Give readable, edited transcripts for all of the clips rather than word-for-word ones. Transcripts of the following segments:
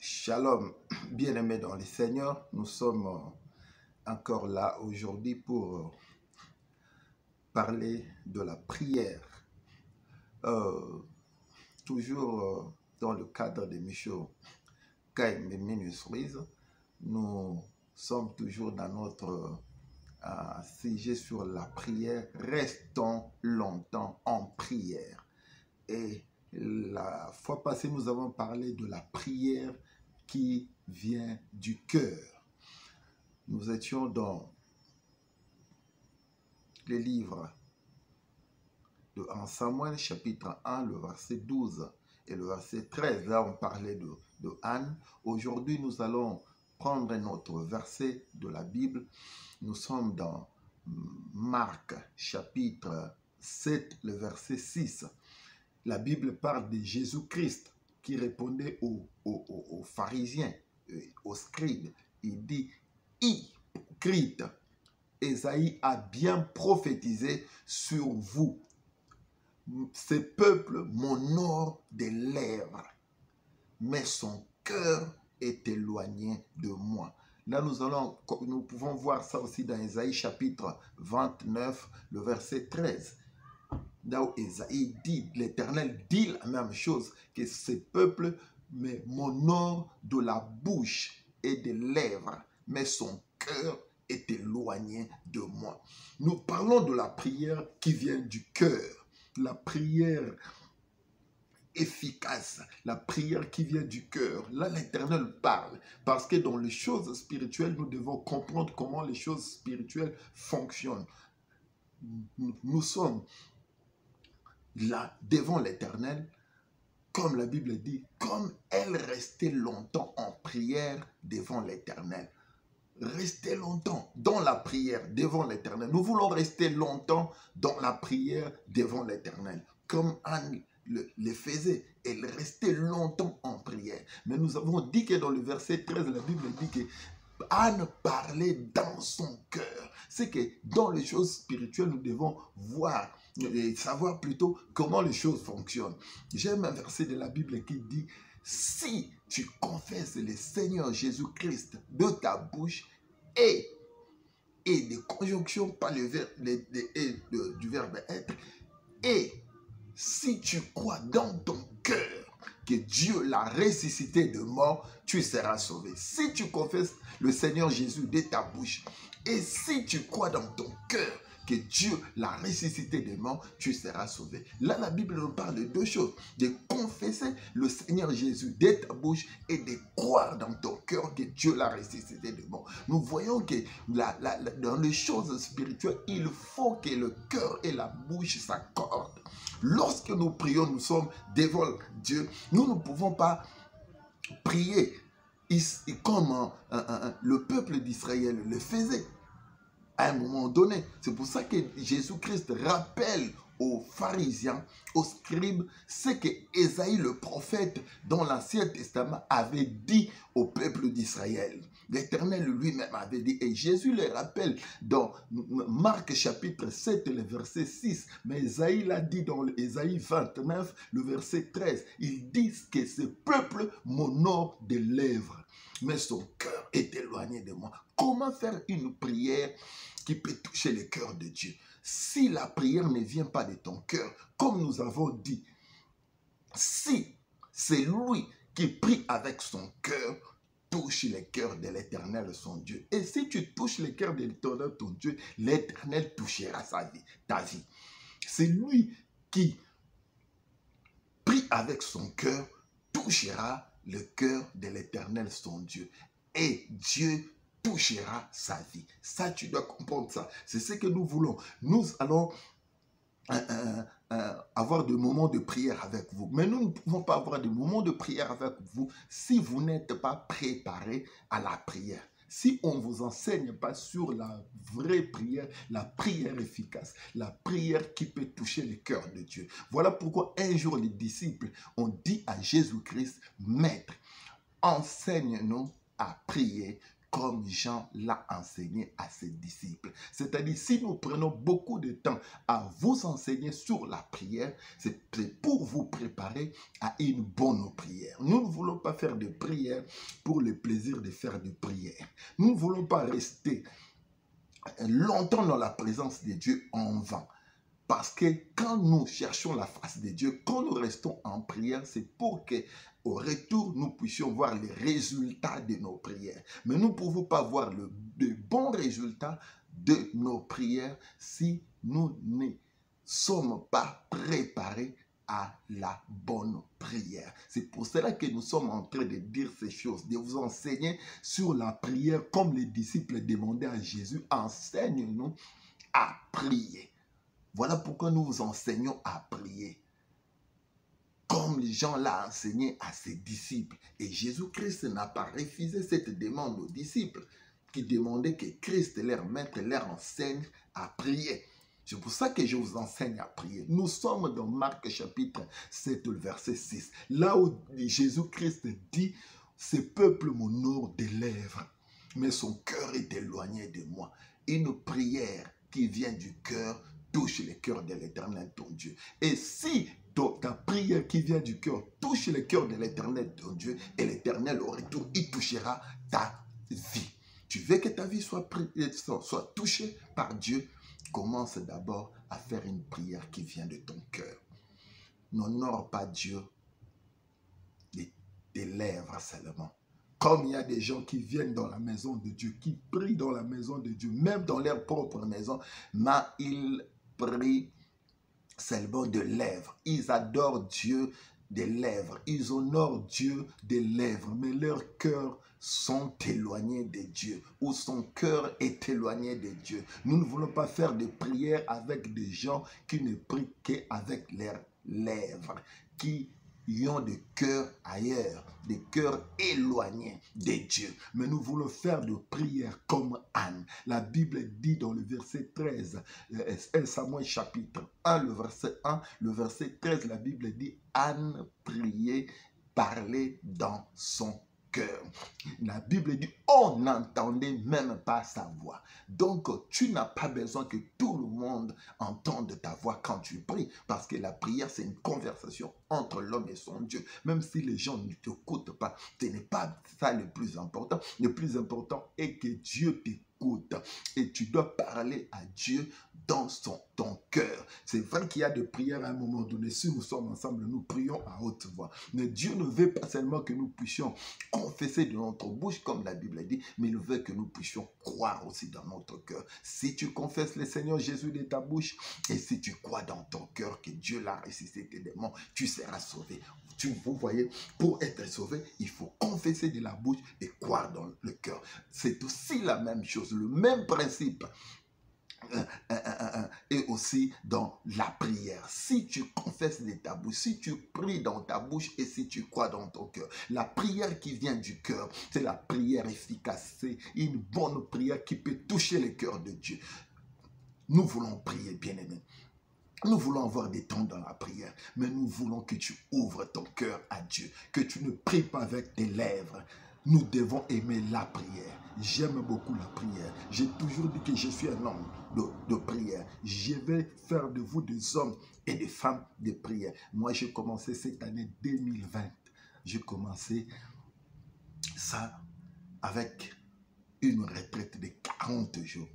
Shalom, bien-aimés dans le Seigneur, nous sommes encore là aujourd'hui pour parler de la prière. Toujours dans le cadre de Michaud Kaim Ministries, nous sommes toujours dans notre sujet sur la prière. Restons longtemps en prière. Et la fois passée, nous avons parlé de la prière qui vient du cœur. Nous étions dans les livres de 1 Samuel, chapitre 1, le verset 12 et le verset 13. Là, on parlait de Anne. Aujourd'hui, nous allons prendre notre verset de la Bible. Nous sommes dans Marc, chapitre 7, le verset 6. La Bible parle de Jésus-Christ qui répondait aux pharisiens, aux scribes. Il dit, hypocrite, Ésaïe a bien prophétisé sur vous. Ce peuple m'honore des lèvres, mais son cœur est éloigné de moi. Là, nous pouvons voir ça aussi dans Ésaïe chapitre 29, le verset 13. Là où Ésaïe dit, l'Éternel dit la même chose, que ce peuple m'honore de la bouche et des lèvres, mais son cœur est éloigné de moi. Nous parlons de la prière qui vient du cœur, la prière efficace, la prière qui vient du cœur. Là, l'Éternel parle, parce que dans les choses spirituelles, nous devons comprendre comment les choses spirituelles fonctionnent. Nous sommes là, devant l'Éternel, comme la Bible dit, comme elle restait longtemps en prière devant l'Éternel. Rester longtemps dans la prière devant l'Éternel. Nous voulons rester longtemps dans la prière devant l'Éternel, comme Anne le faisait. Elle restait longtemps en prière. Mais nous avons dit que dans le verset 13, la Bible dit que Anne parlait dans son cœur. C'est que dans les choses spirituelles, nous devons voir et savoir plutôt comment les choses fonctionnent. J'aime un verset de la Bible qui dit, si tu confesses le Seigneur Jésus-Christ de ta bouche et des conjonctions par du verbe être, et si tu crois dans ton cœur que Dieu l'a ressuscité de mort, tu seras sauvé. Si tu confesses le Seigneur Jésus de ta bouche et si tu crois dans ton cœur que Dieu l'a ressuscité de mort, tu seras sauvé. Là, la Bible nous parle de deux choses. De confesser le Seigneur Jésus de ta bouche et de croire dans ton cœur que Dieu l'a ressuscité de mort. Nous voyons que dans les choses spirituelles, il faut que le cœur et la bouche s'accordent. Lorsque nous prions, nous sommes devant Dieu. Nous ne pouvons pas prier comme le peuple d'Israël le faisait. À un moment donné, c'est pour ça que Jésus-Christ rappelle aux pharisiens, aux scribes, ce que Ésaïe le prophète dans l'Ancien Testament avait dit au peuple d'Israël. L'Éternel lui-même avait dit, et Jésus le rappelle dans Marc chapitre 7, le verset 6, mais Ésaïe l'a dit dans Ésaïe 29, le verset 13, ils disent que ce peuple m'honore des lèvres, mais son cœur est éloigné de moi. Comment faire une prière qui peut toucher le cœur de Dieu? Si la prière ne vient pas de ton cœur, comme nous avons dit, si c'est lui qui prie avec son cœur, touche le cœur de l'Éternel, son Dieu. Et si tu touches le cœur de l'Éternel, ton Dieu, l'Éternel touchera ta vie. C'est lui qui prie avec son cœur, touchera le cœur de l'Éternel, son Dieu. Et Dieu touchera sa vie. Ça, tu dois comprendre ça. C'est ce que nous voulons. Nous allons avoir des moments de prière avec vous. Mais nous ne pouvons pas avoir des moments de prière avec vous si vous n'êtes pas préparé à la prière. Si on ne vous enseigne pas sur la vraie prière, la prière efficace, la prière qui peut toucher le cœur de Dieu. Voilà pourquoi un jour les disciples ont dit à Jésus-Christ, Maître, enseigne-nous à prier comme Jean l'a enseigné à ses disciples. C'est-à-dire, si nous prenons beaucoup de temps à vous enseigner sur la prière, c'est pour vous préparer à une bonne prière. Nous ne voulons pas faire de prière pour le plaisir de faire de prière. Nous ne voulons pas rester longtemps dans la présence de Dieu en vain. Parce que quand nous cherchons la face de Dieu, quand nous restons en prière, c'est pour que au retour, nous puissions voir les résultats de nos prières. Mais nous ne pouvons pas voir de bons résultats de nos prières si nous ne sommes pas préparés à la bonne prière. C'est pour cela que nous sommes en train de dire ces choses, de vous enseigner sur la prière comme les disciples demandaient à Jésus, enseigne-nous à prier. Voilà pourquoi nous vous enseignons à prier. Comme les gens l'ont enseigné à ses disciples. Et Jésus-Christ n'a pas refusé cette demande aux disciples qui demandaient que Christ, leur maître, leur enseigne à prier. C'est pour ça que je vous enseigne à prier. Nous sommes dans Marc chapitre 7, verset 6. Là où Jésus-Christ dit, « Ce peuple m'honore des lèvres, mais son cœur est éloigné de moi. » Une prière qui vient du cœur touche le cœur de l'Éternel, ton Dieu. Et si ta prière qui vient du cœur touche le cœur de l'Éternel, ton Dieu, et l'Éternel au retour, il touchera ta vie. Tu veux que ta vie soit touchée par Dieu? Commence d'abord à faire une prière qui vient de ton cœur. N'honore pas Dieu des lèvres seulement. Comme il y a des gens qui viennent dans la maison de Dieu, qui prient dans la maison de Dieu, même dans leur propre maison, mais ils prient seulement de lèvres. Ils adorent Dieu des lèvres. Ils honorent Dieu des lèvres, mais leurs cœurs sont éloignés de Dieu, ou son cœur est éloigné de Dieu. Nous ne voulons pas faire de prières avec des gens qui ne prient qu'avec leurs lèvres, qui ont des cœurs ailleurs, des cœurs éloignés de Dieu. Mais nous voulons faire de prières comme Anne. La Bible dit dans le verset 13, 1 Samuel chapitre 1, le verset 13, la Bible dit, Anne priait, parlait dans son cœur. La Bible dit, on n'entendait même pas sa voix. Donc, tu n'as pas besoin que tout le monde entende ta voix quand tu pries. Parce que la prière, c'est une conversation entre l'homme et son Dieu. Même si les gens ne t'écoutent pas, ce n'est pas ça le plus important. Le plus important est que Dieu t'écoute. Et tu dois parler à Dieu dans ton cœur. C'est vrai qu'il y a des prières à un moment donné. Si nous sommes ensemble, nous prions à haute voix. Mais Dieu ne veut pas seulement que nous puissions confesser de notre bouche, comme la Bible dit, mais il veut que nous puissions croire aussi dans notre cœur. Si tu confesses le Seigneur Jésus de ta bouche, et si tu crois dans ton cœur que Dieu l'a ressuscité des morts, tu seras sauvé. Vous voyez, pour être sauvé, il faut confesser de la bouche et croire dans le cœur. C'est aussi la même chose, le même principe. Et aussi dans la prière. Si tu confesses de ta bouche, si tu pries dans ta bouche et si tu crois dans ton cœur, la prière qui vient du cœur, c'est la prière efficace. C'est une bonne prière qui peut toucher le cœur de Dieu. Nous voulons prier, bien-aimés. Nous voulons avoir des temps dans la prière, mais nous voulons que tu ouvres ton cœur à Dieu, que tu ne pries pas avec tes lèvres. Nous devons aimer la prière. J'aime beaucoup la prière. J'ai toujours dit que je suis un homme de prière. Je vais faire de vous des hommes et des femmes de prière. Moi, j'ai commencé cette année 2020. J'ai commencé ça avec une retraite de 40 jours.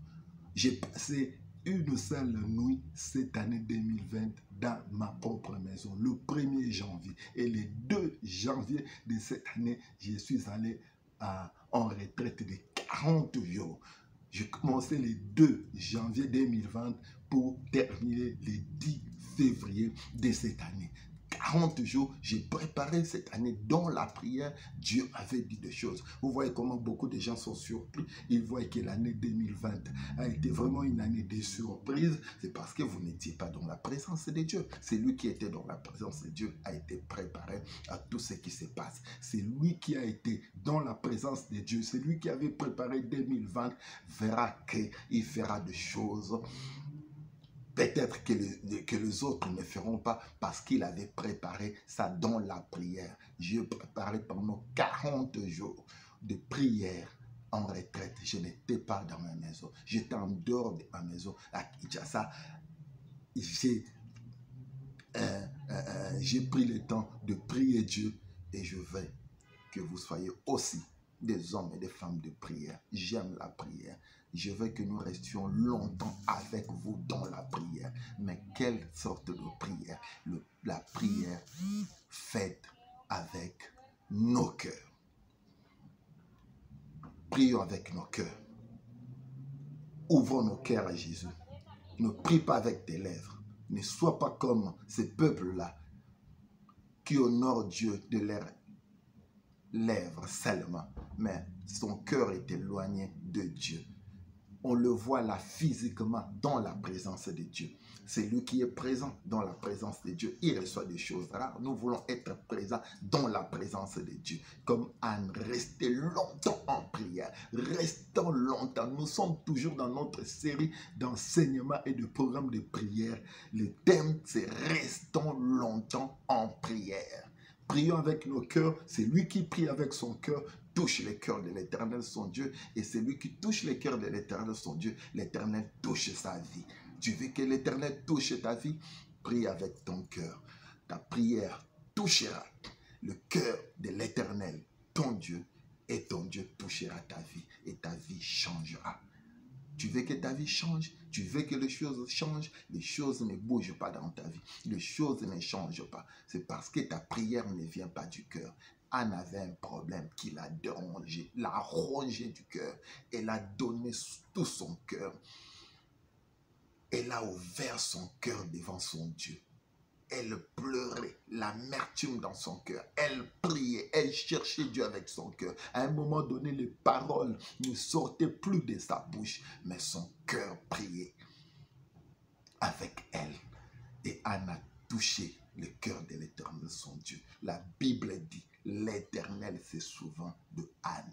J'ai passé une seule nuit cette année 2020 dans ma propre maison, le 1er janvier. Et le 2 janvier de cette année, je suis allé en retraite de 40 jours. J'ai commencé le 2 janvier 2020 pour terminer le 10 février de cette année. 40 jours, j'ai préparé cette année dans la prière. Dieu avait dit des choses. Vous voyez comment beaucoup de gens sont surpris. Ils voient que l'année 2020 a été vraiment une année de surprise. C'est parce que vous n'étiez pas dans la présence de Dieu. C'est lui qui était dans la présence de Dieu a été préparé à tout ce qui se passe. C'est lui qui a été dans la présence de Dieu. C'est lui qui avait préparé 2020. Verra qu'il fera des choses. Peut-être que les autres ne feront pas parce qu'il avait préparé ça dans la prière. J'ai préparé pendant 40 jours de prière en retraite. Je n'étais pas dans ma maison. J'étais en dehors de ma maison à Kinshasa. J'ai pris le temps de prier Dieu et je veux que vous soyez aussi des hommes et des femmes de prière. J'aime la prière. Je veux que nous restions longtemps avec vous dans la prière. Mais quelle sorte de prière? La prière faite avec nos cœurs. Prions avec nos cœurs. Ouvrons nos cœurs à Jésus. Ne prie pas avec tes lèvres. Ne sois pas comme ces peuples-là qui honorent Dieu de leurs lèvres seulement, mais son cœur est éloigné de Dieu. On le voit là physiquement dans la présence de Dieu. C'est lui qui est présent dans la présence de Dieu. Il reçoit des choses rares. Nous voulons être présents dans la présence de Dieu. Comme Anne, restez longtemps en prière. Restons longtemps. Nous sommes toujours dans notre série d'enseignements et de programmes de prière. Le thème, c'est restons longtemps en prière. Prions avec nos cœurs. C'est lui qui prie avec son cœur. Touche les cœurs de l'Éternel, son Dieu. Et celui qui touche les cœurs de l'Éternel, son Dieu, l'Éternel touche sa vie. Tu veux que l'Éternel touche ta vie? Prie avec ton cœur. Ta prière touchera le cœur de l'Éternel, ton Dieu, et ton Dieu touchera ta vie et ta vie changera. Tu veux que ta vie change? Tu veux que les choses changent? Les choses ne bougent pas dans ta vie. Les choses ne changent pas. C'est parce que ta prière ne vient pas du cœur. Anne avait un problème qui l'a dérangé, l'a rongé du cœur. Elle a donné tout son cœur. Elle a ouvert son cœur devant son Dieu. Elle pleurait, l'amertume dans son cœur. Elle priait, elle cherchait Dieu avec son cœur. À un moment donné, les paroles ne sortaient plus de sa bouche, mais son cœur priait avec elle. Et Anne a touché le cœur de l'Éternel, son Dieu. La Bible dit, l'Éternel se souvient de Anne.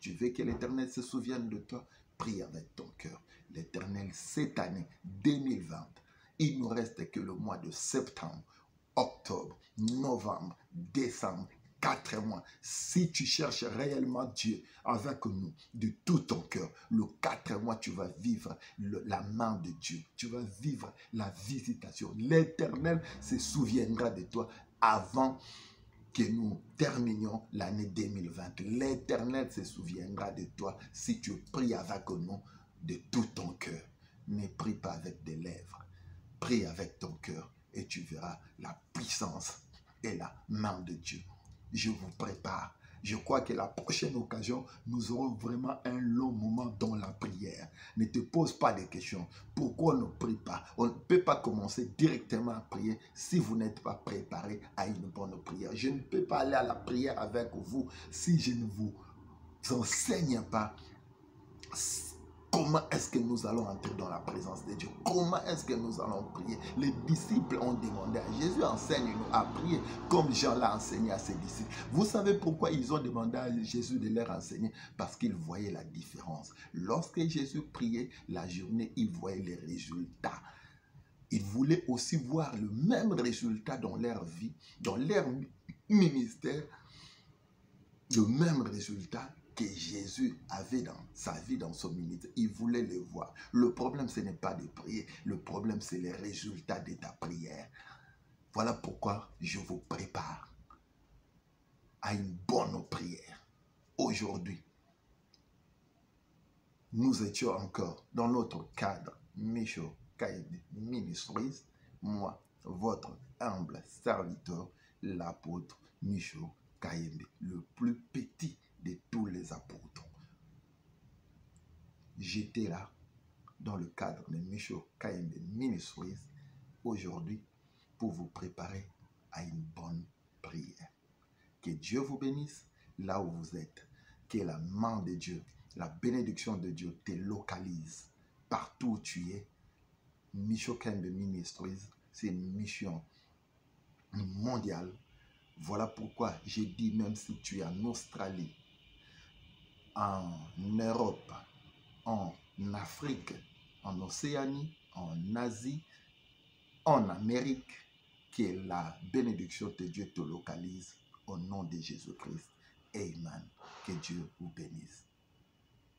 Tu veux que l'Éternel se souvienne de toi? Prie avec ton cœur. L'Éternel, cette année 2020, il ne nous reste que le mois de septembre, octobre, novembre, décembre, 4 mois. Si tu cherches réellement Dieu avec nous de tout ton cœur, le 4 mois, tu vas vivre la main de Dieu. Tu vas vivre la visitation. L'Éternel se souviendra de toi avant que nous terminions l'année 2020. L'Éternel se souviendra de toi si tu pries avec nous de tout ton cœur. Ne prie pas avec des lèvres. Prie avec ton cœur et tu verras la puissance et la main de Dieu. Je vous prépare. Je crois que la prochaine occasion, nous aurons vraiment un long moment dans la prière. Ne te pose pas de questions. Pourquoi on ne prie pas? On ne peut pas commencer directement à prier si vous n'êtes pas préparé à une bonne prière. Je ne peux pas aller à la prière avec vous si je ne vous enseigne pas comment est-ce que nous allons entrer dans la présence de Dieu? Comment est-ce que nous allons prier? Les disciples ont demandé à Jésus, enseigne-nous à prier comme Jean l'a enseigné à ses disciples. Vous savez pourquoi ils ont demandé à Jésus de leur enseigner? Parce qu'ils voyaient la différence. Lorsque Jésus priait la journée, ils voyaient les résultats. Ils voulaient aussi voir le même résultat dans leur vie, dans leur ministère, le même résultat que Jésus avait dans sa vie, dans son ministère. Il voulait le voir. Le problème, ce n'est pas de prier. Le problème, c'est les résultats de ta prière. Voilà pourquoi je vous prépare à une bonne prière. Aujourd'hui, nous étions encore dans notre cadre Michaud Kayembe Ministries. Moi, votre humble serviteur, l'apôtre Michaud Kayembe, le plus petit de tous les apôtres. J'étais là dans le cadre de Michaud Kayembe Ministries aujourd'hui pour vous préparer à une bonne prière. Que Dieu vous bénisse là où vous êtes. Que la main de Dieu, la bénédiction de Dieu te localise partout où tu es. Michaud Kayembe Ministries, c'est une mission mondiale. Voilà pourquoi j'ai dit, même si tu es en Australie, en Europe, en Afrique, en Océanie, en Asie, en Amérique, que la bénédiction de Dieu te localise au nom de Jésus-Christ. Amen. Que Dieu vous bénisse.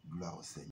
Gloire au Seigneur.